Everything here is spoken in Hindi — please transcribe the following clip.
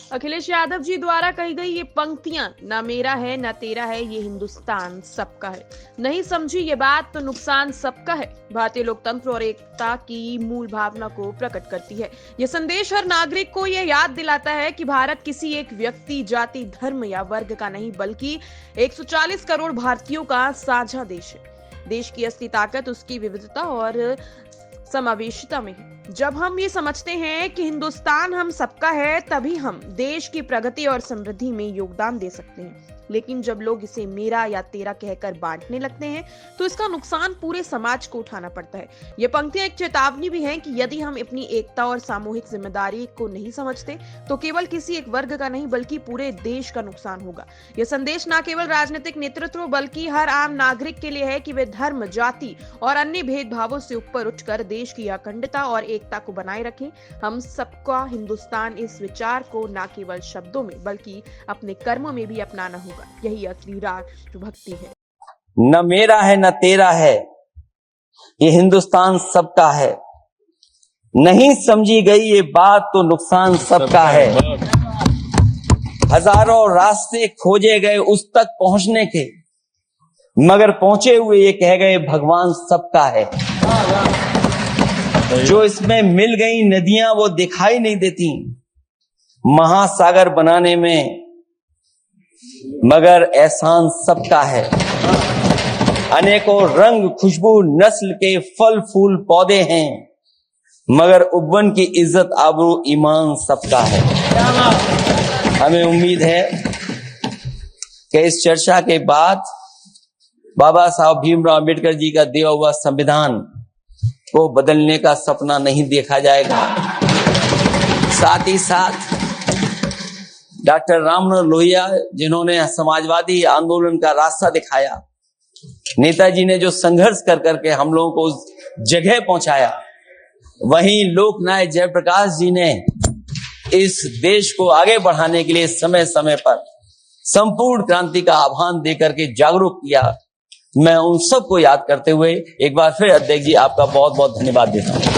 अखिलेश यादव जी द्वारा कही गई ये पंक्तियां ना मेरा है ना तेरा है, ये हिंदुस्तान सबका है। नहीं समझी ये बात तो नुकसान सबका है, भारतीय लोकतंत्र और एकता की मूल भावना को प्रकट करती है। ये संदेश हर नागरिक को ये याद दिलाता है कि भारत किसी एक व्यक्ति, जाति, धर्म या वर्ग का नहीं बल्कि 140 करोड़ भारतीयों का साझा देश है। देश की असली ताकत उसकी विविधता और समावेशिता में है। जब हम ये समझते हैं कि हिंदुस्तान हम सबका है, तभी हम देश की प्रगति और समृद्धि में योगदान दे सकते हैं। लेकिन जब लोग इसे मेरा या तेरा कहकर बांटने लगते हैं, तो इसका नुकसान पूरे समाज को उठाना पड़ता है। ये पंक्तियां एक चेतावनी भी हैं कि यदि हम अपनी एकता और सामूहिक जिम्मेदारी को नहीं समझते, तो केवल किसी एक वर्ग का नहीं बल्कि पूरे देश का नुकसान होगा। यह संदेश न केवल राजनीतिक नेतृत्व बल्कि हर आम नागरिक के लिए है कि वे धर्म, जाति और अन्य भेदभावों से ऊपर उठकर देश की अखंडता और एकता को बनाए रखें। हम सबका हिंदुस्तान, इस विचार को न केवल शब्दों में बल्कि अपने कर्मों में भी अपनाना होगा। यही असली राष्ट्रभक्ति है। न मेरा है न तेरा है, ये हिंदुस्तान सबका है। नहीं समझी गई ये बात तो नुकसान सबका है। हजारों रास्ते खोजे गए उस तक पहुंचने के, मगर पहुंचे हुए ये कह गए भगवान सबका है। जो इसमें मिल गई नदियां वो दिखाई नहीं देती महासागर बनाने में, मगर एहसान सबका है। अनेकों रंग, खुशबू, नस्ल के फल फूल पौधे हैं, मगर उपवन की इज्जत, आबरू, ईमान सबका है। हमें उम्मीद है कि इस चर्चा के बाद बाबा साहब भीमराव अम्बेडकर जी का दिया हुआ संविधान को बदलने का सपना नहीं देखा जाएगा। साथ ही साथ डॉक्टर राममनोहर लोहिया, जिन्होंने समाजवादी आंदोलन का रास्ता दिखाया, नेताजी ने जो संघर्ष कर करके हम लोगों को उस जगह पहुंचाया, वहीं लोकनायक जयप्रकाश जी ने इस देश को आगे बढ़ाने के लिए समय समय पर संपूर्ण क्रांति का आह्वान देकर के जागरूक किया। मैं उन सबको याद करते हुए एक बार फिर अध्यक्ष जी आपका बहुत बहुत धन्यवाद देता हूं।